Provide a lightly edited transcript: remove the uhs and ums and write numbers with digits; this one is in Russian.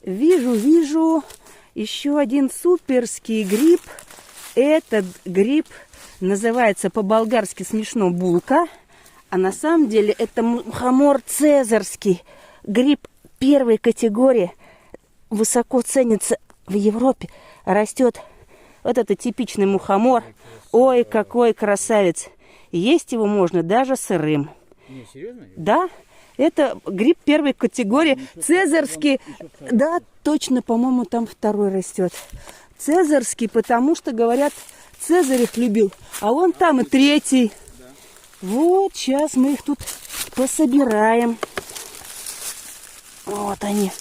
Вижу еще один суперский гриб. Этот гриб называется по-болгарски смешно булка. А на самом деле это мухомор цезарский. Гриб первой категории. Высоко ценится в Европе. Растет. Вот это типичный мухомор. Ой, какой красавец. Есть его можно даже сырым. Не, серьезно? Да, это гриб первой категории. Цезарский. Да, точно, по-моему, там второй растет. Цезарский, потому что, говорят, Цезарь их любил. А вон там и третий. Вот, сейчас мы их тут пособираем. Вот они.